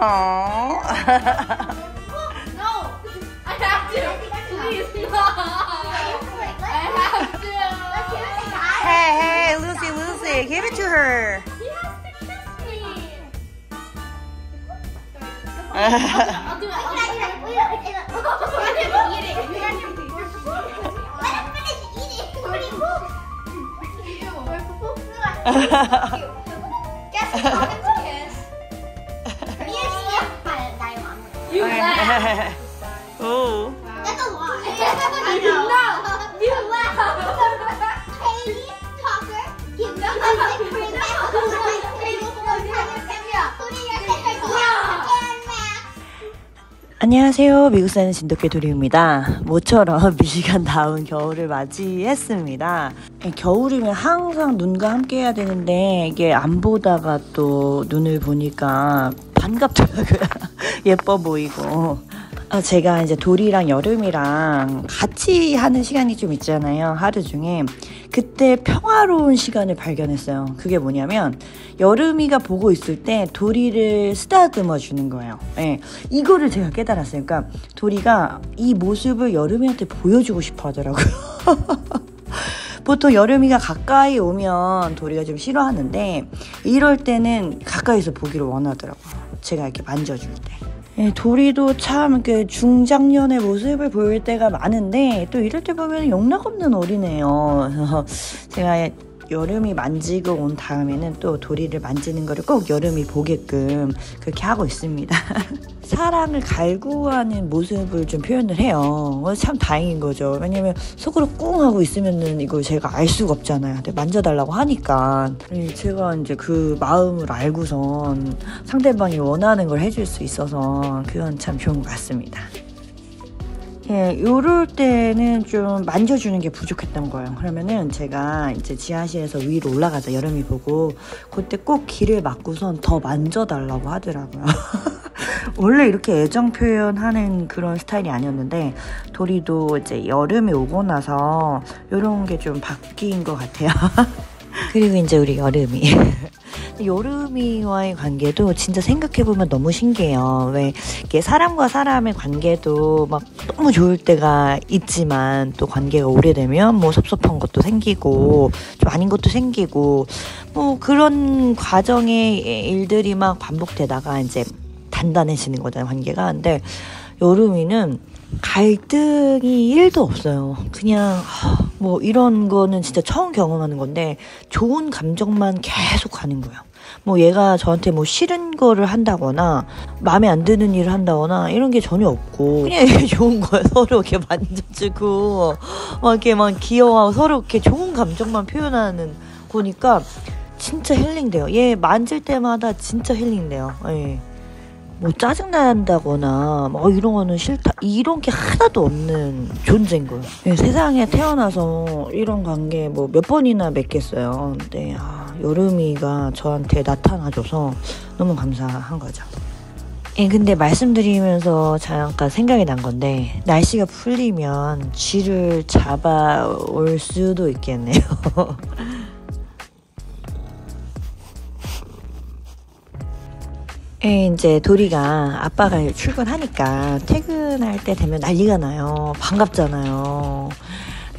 Oh. No, I have to. Please, no. I have to. Hey, Lucy, give it to her. He has to kiss me. I'll do it. Guess who's talking to kiss? You laugh. Oh. That's a lot. I know. No, you laugh. Katie, talker, give me the cream. 안녕하세요. 미국 사는 진돗개 도리입니다. 모처럼 미시간다운 겨울을 맞이했습니다. 겨울이면 항상 눈과 함께 해야 되는데 이게 안 보다가 또 눈을 보니까 반갑더라고요. 예뻐 보이고. 제가 이제 도리랑 여름이랑 같이 하는 시간이 좀 있잖아요. 하루 중에. 그때 평화로운 시간을 발견했어요. 그게 뭐냐면 여름이가 보고 있을 때 도리를 쓰다듬어 주는 거예요. 네, 이거를 제가 깨달았어요. 그러니까 도리가 이 모습을 여름이한테 보여주고 싶어 하더라고요. 보통 여름이가 가까이 오면 도리가 좀 싫어하는데 이럴 때는 가까이서 보기를 원하더라고요. 제가 이렇게 만져줄 때. 예, 도리도 참 중장년의 모습을 보일 때가 많은데 또 이럴 때 보면 용납없는 어린애예요. 그래서 제가 여름이 만지고 온 다음에는 또 도리를 만지는 거를 꼭 여름이 보게끔 그렇게 하고 있습니다. 사랑을 갈구하는 모습을 좀 표현을 해요. 참 다행인 거죠. 왜냐면 속으로 꿍 하고 있으면은 이거 제가 알 수가 없잖아요. 근데 만져달라고 하니까 제가 이제 그 마음을 알고선 상대방이 원하는 걸 해줄 수 있어서 그건 참 좋은 것 같습니다. 예, 요럴 때는 좀 만져주는 게 부족했던 거예요. 그러면은 제가 이제 지하실에서 위로 올라가자 여름이 보고 그때 꼭 귀를 막고선 더 만져달라고 하더라고요. 원래 이렇게 애정 표현하는 그런 스타일이 아니었는데 도리도 이제 여름이 오고 나서 요런 게 좀 바뀐 것 같아요. 그리고 이제 우리 여름이. 여름이와의 관계도 진짜 생각해보면 너무 신기해요. 왜 이게 사람과 사람의 관계도 막 너무 좋을 때가 있지만 또 관계가 오래되면 뭐 섭섭한 것도 생기고 좀 아닌 것도 생기고 뭐 그런 과정의 일들이 막 반복되다가 이제 단단해지는 거잖아요, 관계가. 근데 여름이는 갈등이 1도 없어요. 그냥 뭐 이런 거는 진짜 처음 경험하는 건데 좋은 감정만 계속 가는 거예요. 뭐 얘가 저한테 뭐 싫은 거를 한다거나 마음에 안 드는 일을 한다거나 이런 게 전혀 없고 그냥 이게 좋은 거예요. 서로 이렇게 만져주고 막 이렇게 막 귀여워하고 서로 이렇게 좋은 감정만 표현하는 거니까 진짜 힐링돼요. 얘 만질 때마다 진짜 힐링돼요. 예. 뭐 짜증난다거나 뭐 이런 거는 싫다 이런 게 하나도 없는 존재인 거예요. 네, 세상에 태어나서 이런 관계 뭐 몇 번이나 맺겠어요. 근데 여름이가 저한테 나타나줘서 너무 감사한 거죠. 예, 근데 말씀드리면서 잠깐 생각이 난 건데 날씨가 풀리면 쥐를 잡아올 수도 있겠네요. 예, 이제 도리가 아빠가 출근하니까 퇴근할 때 되면 난리가 나요. 반갑잖아요.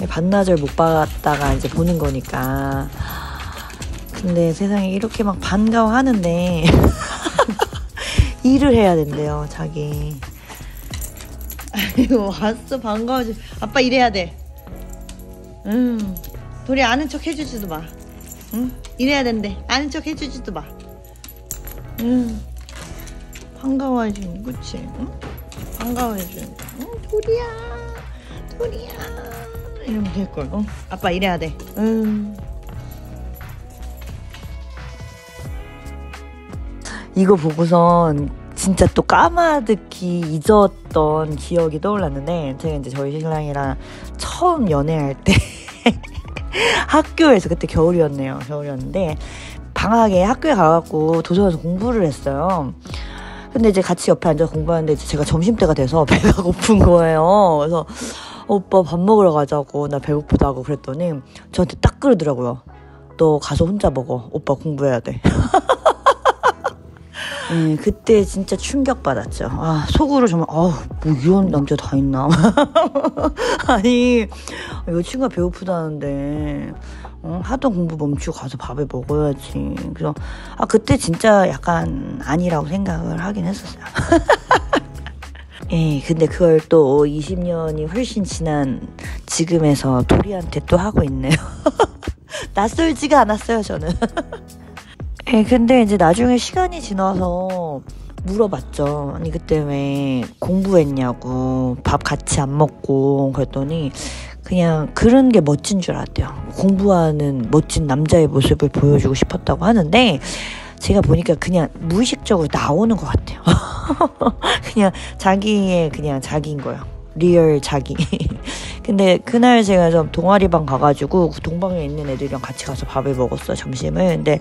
반나절 못 봤다가 이제 보는 거니까. 근데 세상에 이렇게 막 반가워하는데 일을 해야 된대요, 자기. 아이고, 왔어, 반가워지. 아빠 일해야 돼. 도리 아는 척 해주지도 마. 응? 일해야 된대. 아는 척 해주지도 마. 반가워해주는, 그치? 응? 반가워해주는. 응, 도리야. 이러면 될걸. 응? 아빠 일해야 돼. 이거 보고선 진짜 또 까마득히 잊었던 기억이 떠올랐는데, 제가 이제 저희 신랑이랑 처음 연애할 때 학교에서, 그때 겨울이었는데 방학에 학교에 가갖고 도서관에서 공부를 했어요. 근데 이제 같이 옆에 앉아서 공부하는데 이제 제가 점심때가 돼서 배가 고픈 거예요. 그래서 오빠 밥 먹으러 가자고, 나 배고프다고 그랬더니 저한테 딱 그러더라고요. 너 가서 혼자 먹어. 오빠 공부해야 돼. 네, 그때 진짜 충격받았죠. 아, 속으로 정말 뭐 이런 남자 다 있나. 아니 이 친구가 배고프다는데 하던 공부 멈추고 가서 밥을 먹어야지. 그래서 그때 진짜 약간 아니라고 생각을 하긴 했었어요. 예, 근데 그걸 또 20년이 훨씬 지난 지금에서 도리한테 또 하고 있네요. 낯설지가 않았어요, 저는. 예, 근데 이제 나중에 시간이 지나서 물어봤죠. 아니, 그때 왜 공부했냐고, 밥 같이 안 먹고, 그랬더니 그냥 그런 게 멋진 줄 알았대요. 공부하는 멋진 남자의 모습을 보여주고 싶었다고 하는데, 제가 보니까 그냥 무의식적으로 나오는 것 같아요. 그냥 자기의 그냥 자기인 거예요. 리얼 자기. 근데 그날 제가 좀 동아리방 가가지고 그 동방에 있는 애들이랑 같이 가서 밥을 먹었어요, 점심을. 근데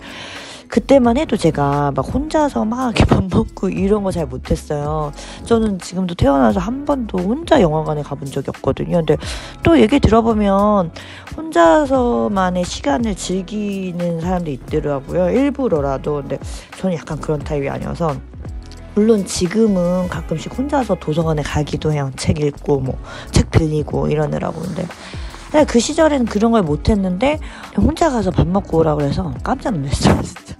그때만 해도 제가 막 혼자서 막 이렇게 밥 먹고 이런 거 잘 못했어요. 저는 지금도 태어나서 한 번도 혼자 영화관에 가본 적이 없거든요. 근데 또 얘기 들어보면 혼자서만의 시간을 즐기는 사람도 있더라고요. 일부러라도. 근데 저는 약간 그런 타입이 아니어서. 물론 지금은 가끔씩 혼자서 도서관에 가기도 해요. 책 읽고 뭐 책 빌리고 이러느라고. 근데 그 시절에는 그런 걸 못했는데 혼자 가서 밥 먹고 오라고 그래서 깜짝 놀랐어요, 진짜.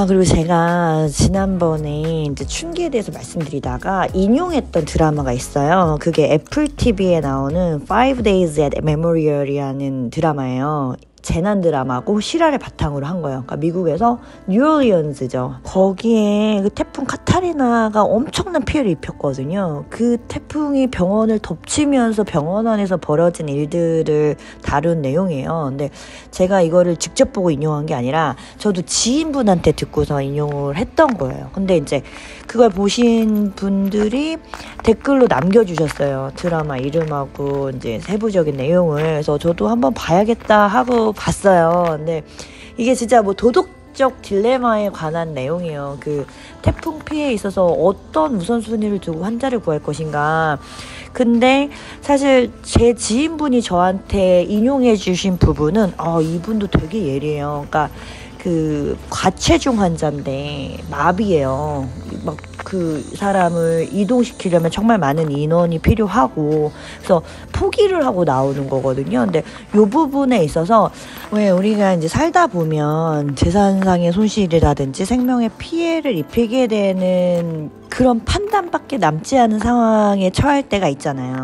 그리고 제가 지난번에 이제 춘기에 대해서 말씀드리다가 인용했던 드라마가 있어요. 그게 애플 TV에 나오는 5 Days at Memorial이라는 드라마예요. 재난 드라마고 실화를 바탕으로 한 거예요. 그러니까 미국에서 뉴올리언스죠. 거기에 그 태풍 카타리나가 엄청난 피해를 입혔거든요. 그 태풍이 병원을 덮치면서 병원 안에서 벌어진 일들을 다룬 내용이에요. 근데 제가 이거를 직접 보고 인용한 게 아니라 저도 지인분한테 듣고서 인용을 했던 거예요. 근데 이제 그걸 보신 분들이 댓글로 남겨주셨어요. 드라마 이름하고 이제 세부적인 내용을. 그래서 저도 한번 봐야겠다 하고 봤어요. 근데 이게 진짜 뭐 도덕적 딜레마에 관한 내용이에요. 그 태풍 피해에 있어서 어떤 우선순위를 두고 환자를 구할 것인가. 근데 사실 제 지인분이 저한테 인용해 주신 부분은 이분도 되게 예리해요. 그러니까 그 과체중 환자인데 마비예요. 막 그 사람을 이동시키려면 정말 많은 인원이 필요하고, 그래서 포기를 하고 나오는 거거든요. 근데 이 부분에 있어서 왜 우리가 이제 살다 보면 재산상의 손실이라든지 생명의 피해를 입히게 되는 그런 판단밖에 남지 않은 상황에 처할 때가 있잖아요.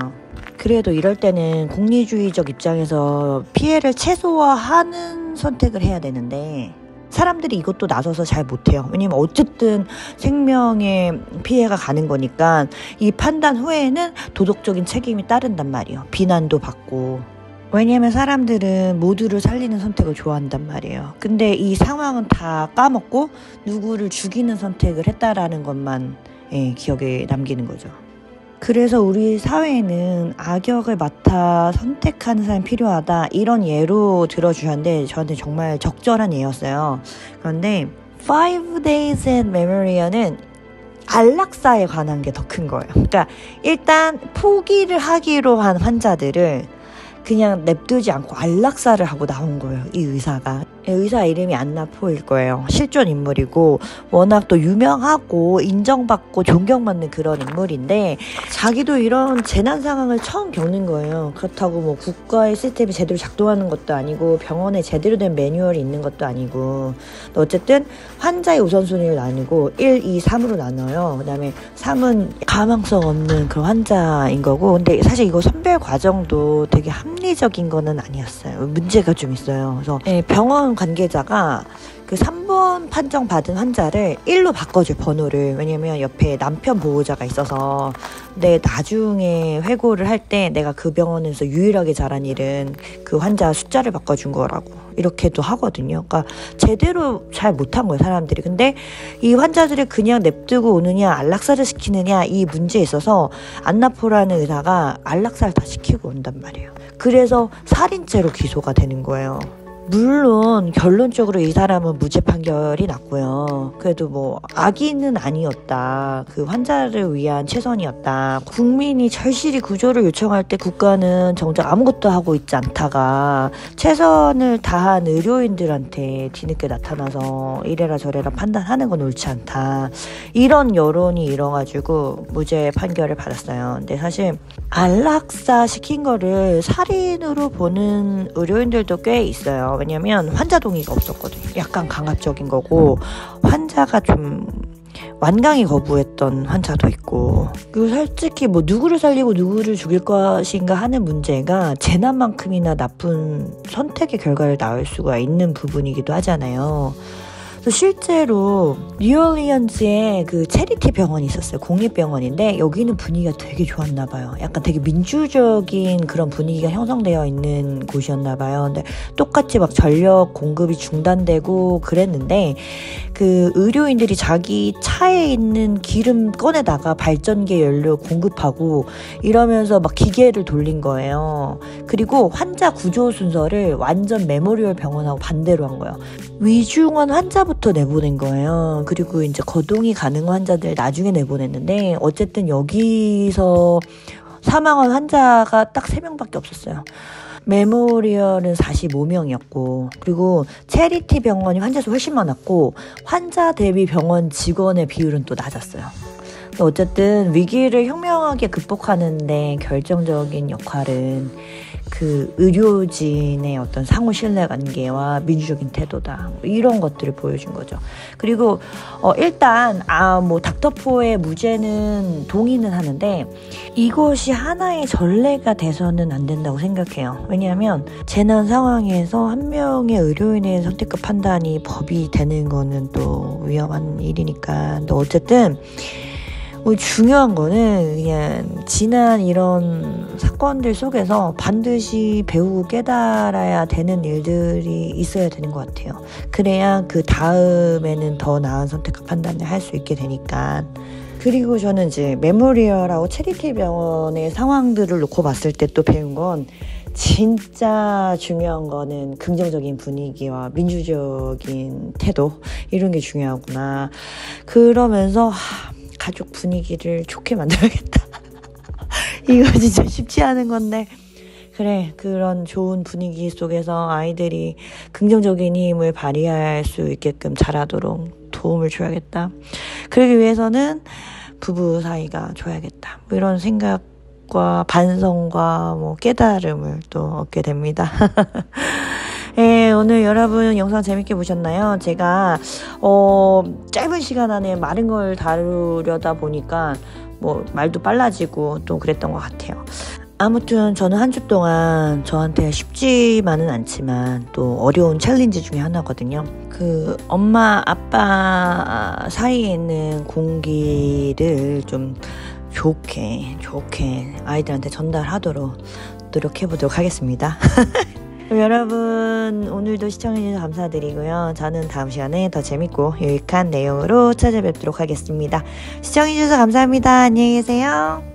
그래도 이럴 때는 공리주의적 입장에서 피해를 최소화하는 선택을 해야 되는데 사람들이 이것도 나서서 잘 못해요. 왜냐면 어쨌든 생명에 피해가 가는 거니까 이 판단 후에는 도덕적인 책임이 따른단 말이에요. 비난도 받고. 왜냐면 사람들은 모두를 살리는 선택을 좋아한단 말이에요. 근데 이 상황은 다 까먹고 누구를 죽이는 선택을 했다라는 것만 기억에 남기는 거죠. 그래서 우리 사회에는 악역을 맡아 선택하는 사람이 필요하다, 이런 예로 들어주셨는데 저한테 정말 적절한 예였어요. 그런데 5 Days at Memorial은 안락사에 관한 게 더 큰 거예요. 그러니까 일단 포기를 하기로 한 환자들을 그냥 냅두지 않고 안락사를 하고 나온 거예요, 이 의사가. 의사 이름이 안나포일 거예요. 실존 인물이고 워낙 또 유명하고 인정받고 존경받는 그런 인물인데 자기도 이런 재난 상황을 처음 겪는 거예요. 그렇다고 뭐 국가의 시스템이 제대로 작동하는 것도 아니고 병원에 제대로 된 매뉴얼이 있는 것도 아니고, 어쨌든 환자의 우선순위를 나누고 1, 2, 3으로 나눠요. 그 다음에 3은 가망성 없는 그런 환자인 거고, 근데 사실 이거 선별 과정도 되게 합리적인 거는 아니었어요. 문제가 좀 있어요. 그래서 병원 관계자가 그 3번 판정받은 환자를 1로 바꿔줄, 번호를. 왜냐면 옆에 남편 보호자가 있어서 내 나중에 회고를 할 때 내가 그 병원에서 유일하게 잘한 일은 그 환자 숫자를 바꿔준 거라고 이렇게도 하거든요. 그러니까 제대로 잘 못한 거예요, 사람들이. 근데 이 환자들을 그냥 냅두고 오느냐 안락사를 시키느냐, 이 문제에 있어서 안나포라는 의사가 안락사를 다 시키고 온단 말이에요. 그래서 살인죄로 기소가 되는 거예요. 물론 결론적으로 이 사람은 무죄 판결이 났고요. 그래도 뭐 악인은 아니었다. 그 환자를 위한 최선이었다. 국민이 절실히 구조를 요청할 때 국가는 정작 아무것도 하고 있지 않다가 최선을 다한 의료인들한테 뒤늦게 나타나서 이래라 저래라 판단하는 건 옳지 않다. 이런 여론이 일어가지고 무죄 판결을 받았어요. 근데 사실 안락사 시킨 거를 살인으로 보는 의료인들도 꽤 있어요. 왜냐면 환자 동의가 없었거든요. 약간 강압적인 거고 환자가 좀 완강히 거부했던 환자도 있고, 그리고 솔직히 뭐 누구를 살리고 누구를 죽일 것인가 하는 문제가 재난만큼이나 나쁜 선택의 결과를 낳을 수가 있는 부분이기도 하잖아요. 그래서 실제로 뉴올리언즈에 그 체리티 병원이 있었어요. 공립병원인데 여기는 분위기가 되게 좋았나 봐요. 약간 되게 민주적인 그런 분위기가 형성되어 있는 곳이었나 봐요. 근데 똑같이 막 전력 공급이 중단되고 그랬는데 그 의료인들이 자기 차에 있는 기름 꺼내다가 발전기 연료 공급하고 이러면서 막 기계를 돌린 거예요. 그리고 환자 구조 순서를 완전 메모리얼 병원하고 반대로 한 거예요. 위중한 환자부터 내보낸 거예요. 그리고 이제 거동이 가능한 환자들 나중에 내보냈는데 어쨌든 여기서 사망한 환자가 딱 3명밖에 없었어요. 메모리얼은 45명이었고 그리고 체리티 병원이 환자 수 훨씬 많았고 환자 대비 병원 직원의 비율은 또 낮았어요. 어쨌든 위기를 현명하게 극복하는데 결정적인 역할은 그 의료진의 어떤 상호 신뢰관계와 민주적인 태도다. 이런 것들을 보여준 거죠. 그리고 일단 뭐 닥터포의 무죄는 동의는 하는데 이것이 하나의 전례가 돼서는 안 된다고 생각해요. 왜냐하면 재난 상황에서 한 명의 의료인의 선택과 판단이 법이 되는 거는 또 위험한 일이니까. 또 어쨌든 중요한 거는 그냥 지난 이런 사건들 속에서 반드시 배우고 깨달아야 되는 일들이 있어야 되는 것 같아요. 그래야 그 다음에는 더 나은 선택과 판단을 할 수 있게 되니까. 그리고 저는 이제 메모리얼하고 체리티 병원의 상황들을 놓고 봤을 때 또 배운 건 진짜 중요한 거는 긍정적인 분위기와 민주적인 태도, 이런 게 중요하구나. 그러면서 가족 분위기를 좋게 만들어야겠다. 이거 진짜 쉽지 않은 건데 그래, 그런 좋은 분위기 속에서 아이들이 긍정적인 힘을 발휘할 수 있게끔 자라도록 도움을 줘야겠다. 그러기 위해서는 부부 사이가 좋아야겠다. 뭐 이런 생각과 반성과 뭐 깨달음을 또 얻게 됩니다. 네, 오늘 여러분 영상 재밌게 보셨나요? 제가 짧은 시간 안에 많은 걸 다루려다 보니까 뭐 말도 빨라지고 또 그랬던 것 같아요. 아무튼 저는 한 주 동안 저한테 쉽지만은 않지만 또 어려운 챌린지 중에 하나거든요. 그 엄마 아빠 사이에 있는 공기를 좀 좋게 아이들한테 전달하도록 노력해보도록 하겠습니다. 그럼 여러분 오늘도 시청해주셔서 감사드리고요. 저는 다음 시간에 더 재밌고 유익한 내용으로 찾아뵙도록 하겠습니다. 시청해주셔서 감사합니다. 안녕히 계세요.